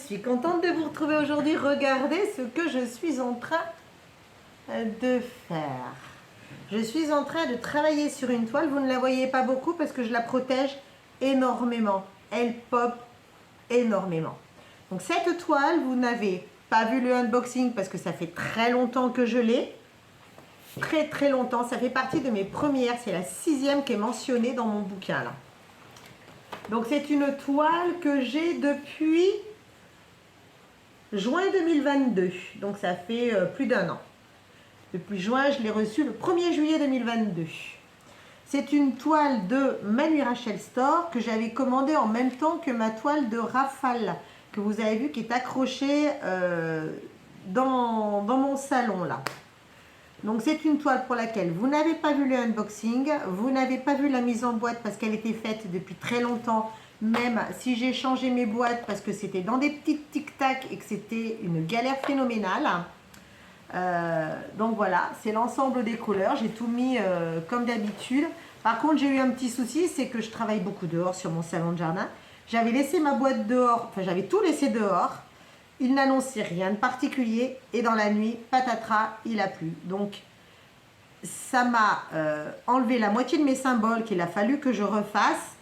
suis contente de vous retrouver aujourd'hui. Regardez ce que je suis en train de faire. Je suis en train de travailler sur une toile. Vous ne la voyez pas beaucoup parce que je la protège énormément. Elle pop énormément. Donc cette toile, vous n'avez pas vu le unboxing parce que ça fait très longtemps que je l'ai. Très longtemps. Ça fait partie de mes premières. C'est la 6e qui est mentionnée dans mon bouquin là. Donc c'est une toile que j'ai depuis juin 2022. Donc ça fait plus d'1 an. Depuis juin, je l'ai reçue le 1er juillet 2022. C'est une toile de Manu Rachel Store que j'avais commandée en même temps que ma toile de Rafale que vous avez vu qui est accrochée dans mon salon là. Donc c'est une toile pour laquelle vous n'avez pas vu le unboxing, vous n'avez pas vu la mise en boîte parce qu'elle était faite depuis très longtemps, même si j'ai changé mes boîtes parce que c'était dans des petites tic-tac et que c'était une galère phénoménale. Donc voilà, c'est l'ensemble des couleurs, j'ai tout mis comme d'habitude. Par contre j'ai eu un petit souci, c'est que je travaille beaucoup dehors sur mon salon de jardin. J'avais laissé ma boîte dehors, enfin j'avais tout laissé dehors. Il n'annonçait rien de particulier et dans la nuit, patatras, il a plu. Donc, ça m'a enlevé la moitié de mes symboles qu'il a fallu que je refasse.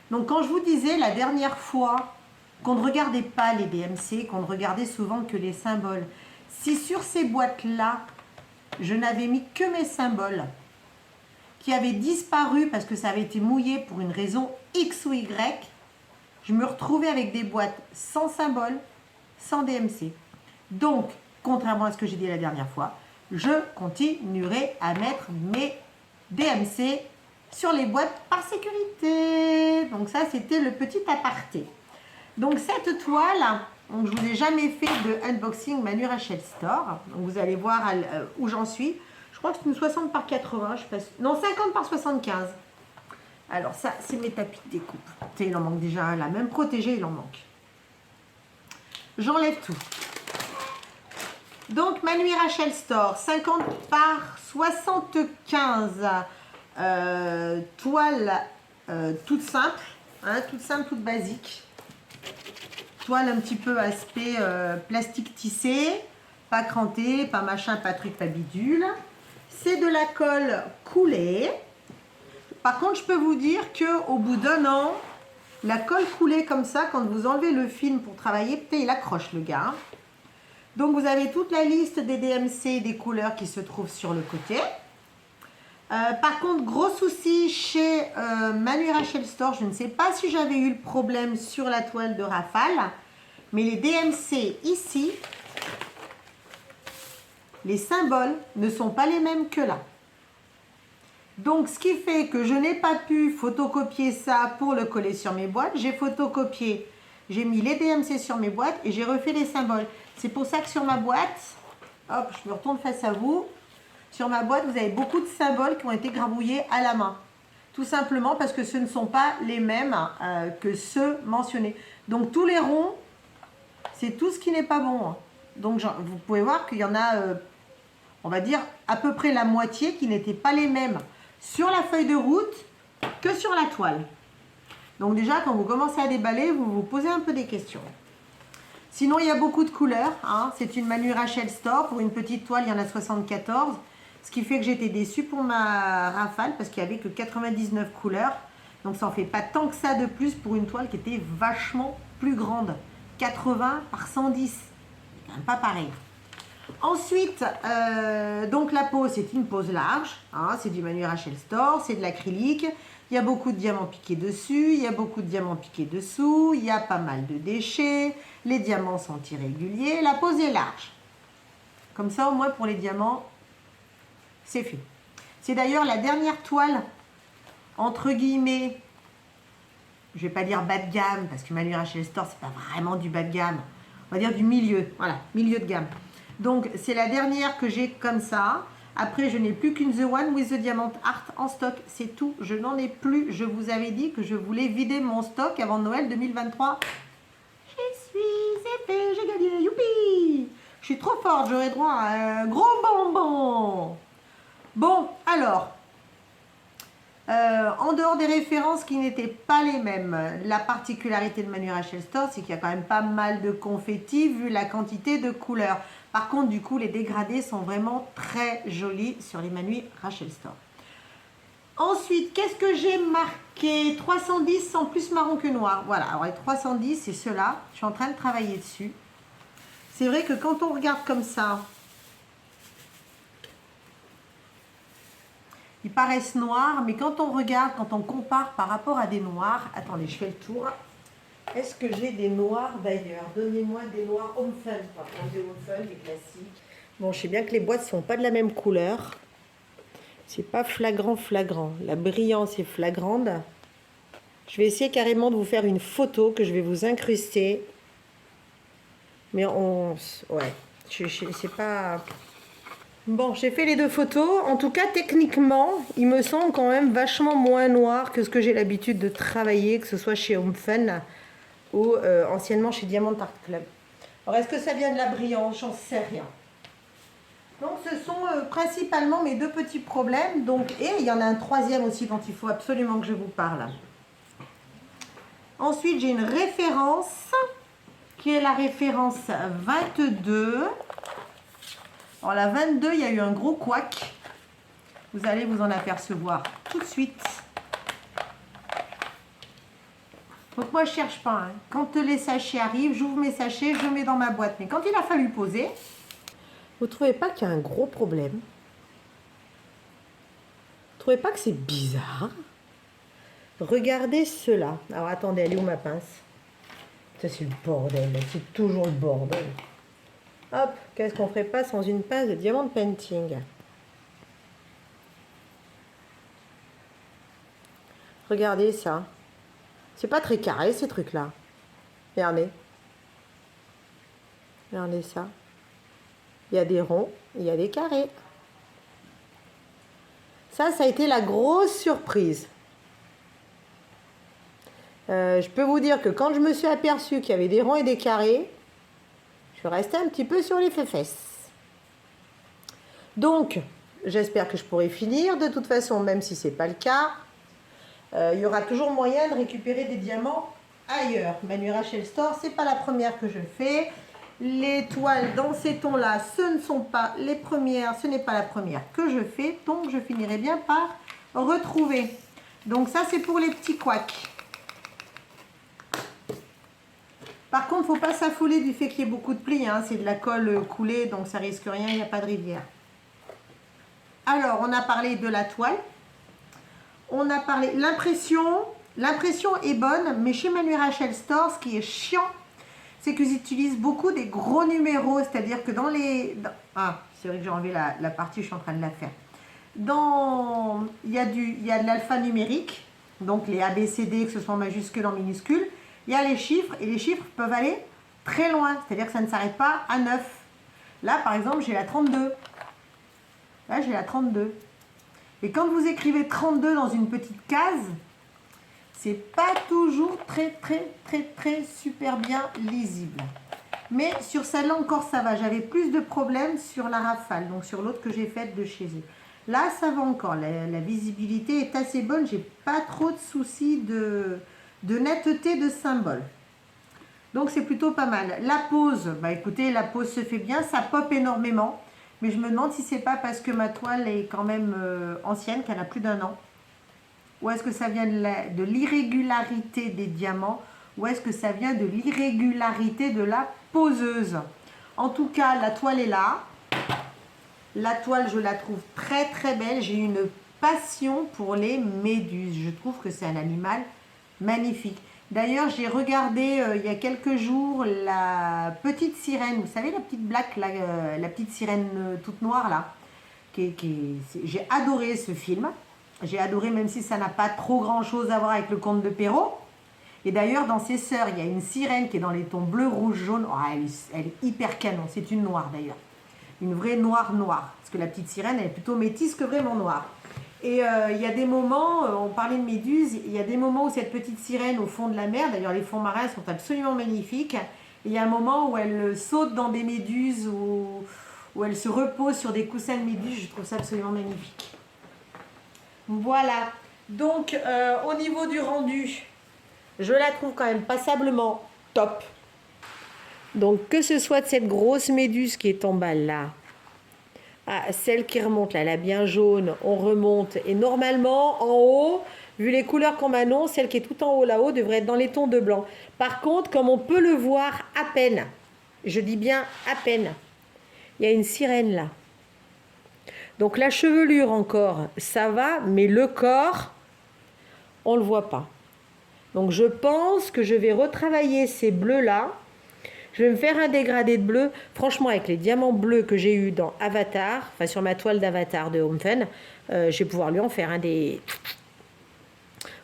Donc, quand je vous disais la dernière fois qu'on ne regardait pas les DMC, qu'on ne regardait souvent que les symboles, si sur ces boîtes-là, je n'avais mis que mes symboles qui avaient disparu parce que ça avait été mouillé pour une raison X ou Y, je me retrouvais avec des boîtes sans symboles, sans DMC. Donc, contrairement à ce que j'ai dit la dernière fois, je continuerai à mettre mes DMC sur les boîtes par sécurité. Donc ça, c'était le petit aparté. Donc cette toile, donc, je ne vous ai jamais fait de unboxing Manu Rachel Store. Donc vous allez voir où j'en suis. Je crois que c'est une 60 par 80, je sais pas, non 50 par 75. Alors ça, c'est mes tapis de découpe. Il en manque déjà un là, même protégé, il en manque. J'enlève tout. Donc, Manu Rachel Store, 50 par 75. Toile toute simple, hein, toute basique. Toile un petit peu aspect plastique tissé, pas cranté, pas machin, pas truc, pas bidule. C'est de la colle coulée. Par contre, je peux vous dire qu'au bout d'1 an, la colle coulée comme ça, quand vous enlevez le film pour travailler, peut-être il accroche le gars. Donc vous avez toute la liste des DMC et des couleurs qui se trouvent sur le côté. Par contre, gros souci chez Manu Rachel Store, je ne sais pas si j'avais eu le problème sur la toile de Rafale, mais les DMC ici, les symboles ne sont pas les mêmes que là. Donc, ce qui fait que je n'ai pas pu photocopier ça pour le coller sur mes boîtes. J'ai photocopié, j'ai mis les DMC sur mes boîtes et j'ai refait les symboles. C'est pour ça que sur ma boîte, hop, je me retourne face à vous. Sur ma boîte, vous avez beaucoup de symboles qui ont été grabouillés à la main. Tout simplement parce que ce ne sont pas les mêmes que ceux mentionnés. Donc, tous les ronds, c'est tout ce qui n'est pas bon. Donc, vous pouvez voir qu'il y en a, on va dire, à peu près la moitié qui n'étaient pas les mêmes sur la feuille de route que sur la toile. Donc déjà, quand vous commencez à déballer, vous vous posez un peu des questions. Sinon, il y a beaucoup de couleurs. Hein. C'est une Manu Rachel Store. Pour une petite toile, il y en a 74. Ce qui fait que j'étais déçue pour ma Rafale parce qu'il n'y avait que 99 couleurs. Donc ça en fait pas tant que ça de plus pour une toile qui était vachement plus grande. 80 par 110. C'est quand même pas pareil. Ensuite, donc la peau, c'est une pose large, hein, c'est du Manu Rachel Store, c'est de l'acrylique, il y a beaucoup de diamants piqués dessus, il y a beaucoup de diamants piqués dessous, il y a pas mal de déchets, les diamants sont irréguliers, la pose est large. Comme ça, au moins pour les diamants, c'est fait. C'est d'ailleurs la dernière toile, entre guillemets, je ne vais pas dire bas de gamme, parce que Manu Rachel Store, c'est pas vraiment du bas de gamme, on va dire du milieu, voilà, milieu de gamme. Donc, c'est la dernière que j'ai comme ça. Après, je n'ai plus qu'une The One with the Diamond Art en stock. C'est tout. Je n'en ai plus. Je vous avais dit que je voulais vider mon stock avant Noël 2023. C'est fait, j'ai gagné. Youpi! Je suis trop forte. J'aurai droit à un gros bonbon. Bon, alors. En dehors des références qui n'étaient pas les mêmes, la particularité de Manu Rachel Store, c'est qu'il y a quand même pas mal de confettis vu la quantité de couleurs. Par contre, du coup, les dégradés sont vraiment très jolis sur les Manu Rachel Store. Ensuite, qu'est-ce que j'ai marqué? 310 en plus marron que noir. Voilà, alors les 310, c'est ceux-là. Je suis en train de travailler dessus. C'est vrai que quand on regarde comme ça, ils paraissent noirs, mais quand on regarde, quand on compare par rapport à des noirs... Attendez, je fais le tour. Est-ce que j'ai des noirs d'ailleurs? Donnez-moi des noirs Home Fun, par contre, des Home Fun, des classiques. Bon, je sais bien que les boîtes ne sont pas de la même couleur. C'est pas flagrant. La brillance est flagrante. Je vais essayer carrément de vous faire une photo que je vais vous incruster. Mais on... Ouais, c'est pas... Bon, j'ai fait les deux photos. En tout cas, techniquement, il me semble quand même vachement moins noir que ce que j'ai l'habitude de travailler, que ce soit chez Home Fun ou anciennement chez Diamond Art Club. Alors, est-ce que ça vient de la brillance? J'en sais rien. Donc, ce sont principalement mes deux petits problèmes. Donc, et il y en a un troisième aussi dont il faut absolument que je vous parle. Ensuite, j'ai une référence qui est la référence 22. Alors la 22, il y a eu un gros couac. Vous allez vous en apercevoir tout de suite. Donc moi je cherche pas. Hein. Quand les sachets arrivent, j'ouvre mes sachets, je mets dans ma boîte. Mais quand il a fallu poser, vous trouvez pas qu'il y a un gros problème? Vous trouvez pas que c'est bizarre? Regardez cela. Alors attendez, elle est où ma pince? Ça c'est le bordel, c'est toujours le bordel. Hop, qu'est-ce qu'on ferait pas sans une pince de Diamond Painting? Regardez ça. C'est pas très carré ces trucs-là. Regardez. Regardez ça. Il y a des ronds, il y a des carrés. Ça a été la grosse surprise. Je peux vous dire que quand je me suis aperçue qu'il y avait des ronds et des carrés, je suis restée un petit peu sur les fesses. Donc, j'espère que je pourrai finir. De toute façon, même si ce n'est pas le cas, il y aura toujours moyen de récupérer des diamants ailleurs. Manu Rachel Store, ce n'est pas la première que je fais. Les toiles dans ces tons-là, ce ne sont pas les premières, ce n'est pas la première que je fais. Donc, je finirai bien par retrouver. Donc, ça, c'est pour les petits couacs. Par contre, il ne faut pas s'affoler du fait qu'il y ait beaucoup de plis. Hein. C'est de la colle coulée, donc ça risque rien, il n'y a pas de rivière. Alors, on a parlé de la toile. On a parlé l'impression. L'impression est bonne, mais chez Manu Rachel Store, ce qui est chiant, c'est qu'ils utilisent beaucoup des gros numéros. C'est-à-dire que dans les... Ah, c'est vrai que j'ai enlevé la partie, je suis en train de la faire. Il y a de l'alphanumérique, donc les ABCD, que ce soit en majuscule ou en minuscule. Il y a les chiffres, et les chiffres peuvent aller très loin. C'est-à-dire que ça ne s'arrête pas à 9. Là, par exemple, j'ai la 32. Là, j'ai la 32. Et quand vous écrivez 32 dans une petite case, c'est pas toujours très super bien lisible. Mais sur celle-là encore, ça va. J'avais plus de problèmes sur la rafale, donc sur l'autre que j'ai faite de chez eux. Là, ça va encore. La visibilité est assez bonne. J'ai pas trop de soucis de netteté de symbole. Donc, c'est plutôt pas mal. La pose, bah écoutez, la pose se fait bien. Ça pop énormément. Mais je me demande si c'est pas parce que ma toile est quand même ancienne, qu'elle a plus d'1 an. Ou est-ce que ça vient de l'irrégularité des diamants? Ou est-ce que ça vient de l'irrégularité de la poseuse? En tout cas, la toile est là. La toile, je la trouve très belle. J'ai une passion pour les méduses. Je trouve que c'est un animal magnifique. D'ailleurs, j'ai regardé il y a quelques jours la petite sirène. Vous savez, la petite black, la petite sirène toute noire là. J'ai adoré ce film. J'ai adoré, même si ça n'a pas trop grand chose à voir avec le conte de Perrault. Et d'ailleurs, dans ses sœurs, il y a une sirène qui est dans les tons bleu, rouge, jaune. Oh, elle est hyper canon. C'est une noire d'ailleurs. Une vraie noire. Parce que la petite sirène, elle est plutôt métisse que vraiment noire. Et il y a des moments, on parlait de méduses, il y a des moments où cette petite sirène au fond de la mer, d'ailleurs les fonds marins sont absolument magnifiques. Et il y a un moment où elle saute dans des méduses, où elle se repose sur des coussins de méduses. Je trouve ça absolument magnifique. Voilà. Donc, au niveau du rendu, je la trouve quand même passablement top. Donc, que ce soit de cette grosse méduse qui est en bas là, à celle qui remonte là, la bien jaune, on remonte. Et normalement, en haut, vu les couleurs qu'on m'annonce, celle qui est tout en haut là-haut devrait être dans les tons de blanc. Par contre, comme on peut le voir à peine, je dis bien à peine, il y a une sirène là. Donc la chevelure encore, ça va, mais le corps, on ne le voit pas. Donc je pense que je vais retravailler ces bleus-là. Je vais me faire un dégradé de bleu. Franchement, avec les diamants bleus que j'ai eu dans Avatar, enfin sur ma toile d'Avatar de Homefan, je vais pouvoir lui en faire un des...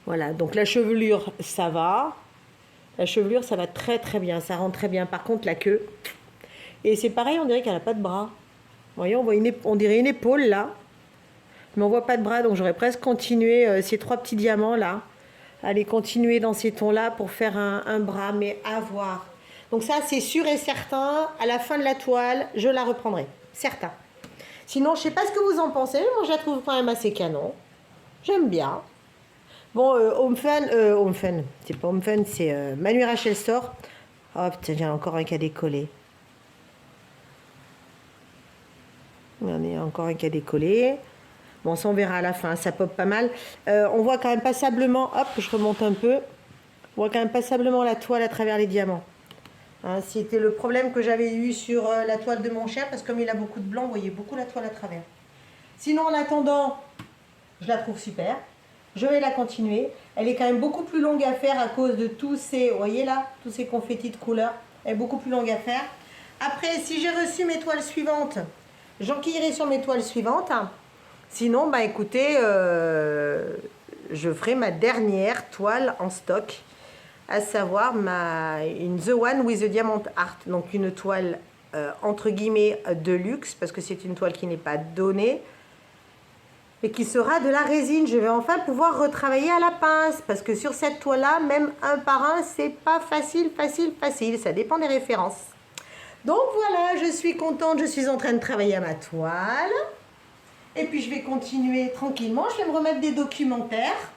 Voilà, donc la chevelure, ça va. La chevelure, ça va très très bien, ça rentre très bien. Par contre, la queue... Et c'est pareil, on dirait qu'elle n'a pas de bras. Vous voyez, on dirait une épaule là. Mais on voit pas de bras, donc j'aurais presque continué ces 3 petits diamants là. Aller continuer dans ces tons là pour faire un bras, mais à voir. Donc ça, c'est sûr et certain, à la fin de la toile, je la reprendrai. Certain. Sinon, je sais pas ce que vous en pensez, mais moi je la trouve quand même assez canon. J'aime bien. Bon, Homefan, c'est pas Homefan, c'est Manu Rachel Store. Oh putain, j'ai encore un qui a décollé. Il y en a encore un qui a décollé. Bon, ça on verra à la fin, ça pop pas mal. On voit quand même passablement, hop, je remonte un peu. On voit quand même passablement la toile à travers les diamants. Hein, c'était le problème que j'avais eu sur la toile de mon chien, parce que comme il a beaucoup de blanc, vous voyez beaucoup la toile à travers. Sinon, en attendant, je la trouve super. Je vais la continuer. Elle est quand même beaucoup plus longue à faire à cause de tous ces, vous voyez là, tous ces confettis de couleurs. Elle est beaucoup plus longue à faire. Après, si j'ai reçu mes toiles suivantes, j'enquillerai sur mes toiles suivantes. Sinon, bah écoutez, je ferai ma dernière toile en stock, à savoir une The One with the Diamond Art, donc une toile entre guillemets de luxe, parce que c'est une toile qui n'est pas donnée, et qui sera de la résine. Je vais enfin pouvoir retravailler à la pince, parce que sur cette toile-là, même un par un, c'est pas facile, ça dépend des références. Donc voilà, je suis contente, je suis en train de travailler à ma toile. Et puis je vais continuer tranquillement, je vais me remettre des documentaires.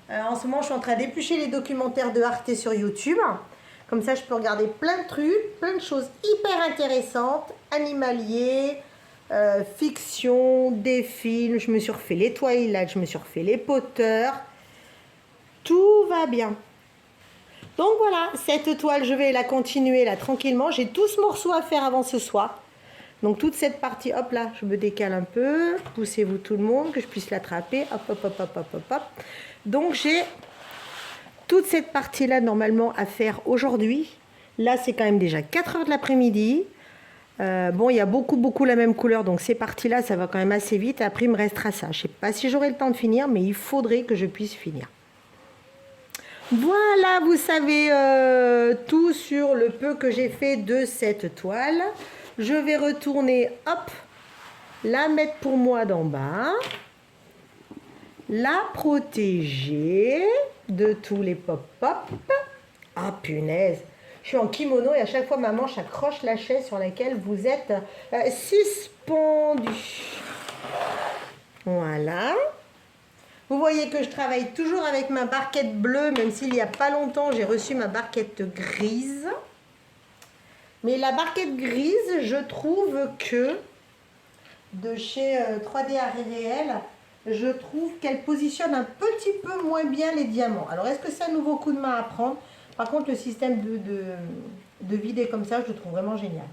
En ce moment, je suis en train d'éplucher les documentaires de Arte sur YouTube. Comme ça, je peux regarder plein de trucs, plein de choses hyper intéressantes, animaliers, fiction, des films. Je me suis refait les Twilight, je me suis refait les Potter. Tout va bien. Donc voilà, cette toile, je vais la continuer là tranquillement. J'ai tout ce morceau à faire avant ce soir. Donc toute cette partie, hop là, je me décale un peu. Poussez-vous tout le monde, que je puisse l'attraper. Hop, hop, hop, hop, hop, hop, hop. Donc j'ai toute cette partie-là normalement à faire aujourd'hui. Là, c'est quand même déjà 4 heures de l'après-midi. Bon, il y a beaucoup la même couleur, donc ces parties-là, ça va quand même assez vite. Après, il me restera ça. Je ne sais pas si j'aurai le temps de finir, mais il faudrait que je puisse finir. Voilà, vous savez tout sur le peu que j'ai fait de cette toile. Je vais retourner, hop, la mettre pour moi d'en bas. La protéger de tous les pop-pop. Ah, punaise! Je suis en kimono et à chaque fois ma manche accroche la chaise sur laquelle vous êtes suspendu. Voilà. Vous voyez que je travaille toujours avec ma barquette bleue, même s'il n'y a pas longtemps, j'ai reçu ma barquette grise. Mais la barquette grise, je trouve que de chez 3D Art Réel, je trouve qu'elle positionne un petit peu moins bien les diamants. Alors, est-ce que c'est un nouveau coup de main à prendre? Par contre, le système de vider comme ça, je le trouve vraiment génial.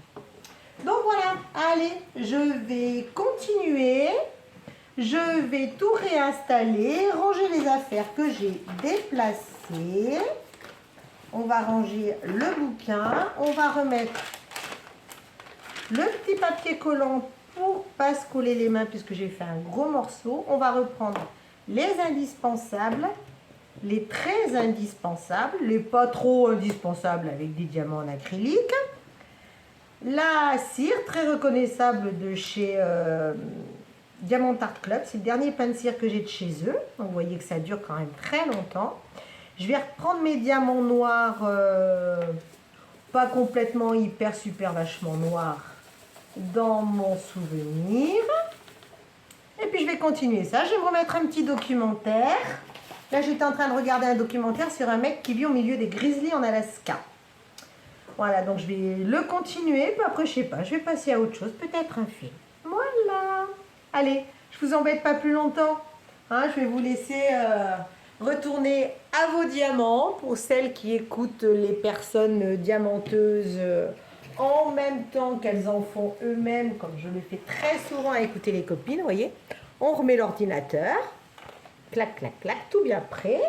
Donc voilà, allez, je vais continuer. Je vais tout réinstaller, ranger les affaires que j'ai déplacées. On va ranger le bouquin. On va remettre le petit papier collant pour pas se coller les mains puisque j'ai fait un gros morceau. On va reprendre les indispensables, les très indispensables, les pas trop indispensables avec des diamants en acrylique. La cire très reconnaissable de chez Diamond Art Club, c'est le dernier pain de cire que j'ai de chez eux. Donc vous voyez que ça dure quand même très longtemps. Je vais reprendre mes diamants noirs, pas complètement hyper super vachement noirs, dans mon souvenir. Et puis puis je vais continuer ça. Je vais vous remettre un petit documentaire. Là, j'étais en train de regarder un documentaire sur un mec qui vit au milieu des grizzlies en Alaska. Voilà, donc je vais le continuer, puis après, je sais pas, je vais passer à autre chose, peut-être un film. Voilà. Allez, je vous embête pas plus longtemps. Hein, je vais vous laisser retourner à vos diamants pour celles qui écoutent les personnes diamanteuses en même temps qu'elles en font eux-mêmes, comme je le fais très souvent à écouter les copines, vous voyez. On remet l'ordinateur, clac, clac, clac, tout bien prêt.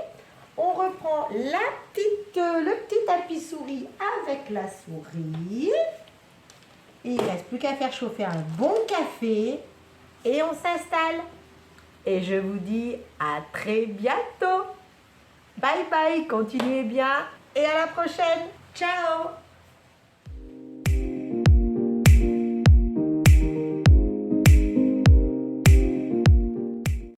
On reprend le petit tapis souris avec la souris. Et il ne reste plus qu'à faire chauffer un bon café et on s'installe. Et je vous dis à très bientôt. Bye bye, continuez bien et à la prochaine. Ciao.